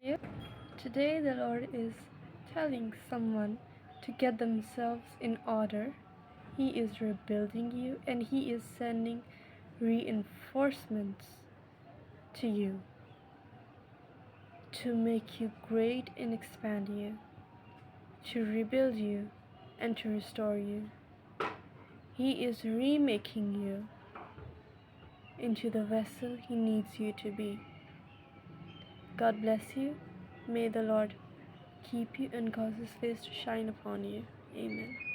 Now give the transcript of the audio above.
you. Today, the Lord is telling someone to get themselves in order. He is rebuilding you and He is sending reinforcements to you to make you great and expand you, to rebuild you and to restore you. He is remaking you into the vessel He needs you to be. God bless you. May the Lord keep you and cause His face to shine upon you. Amen.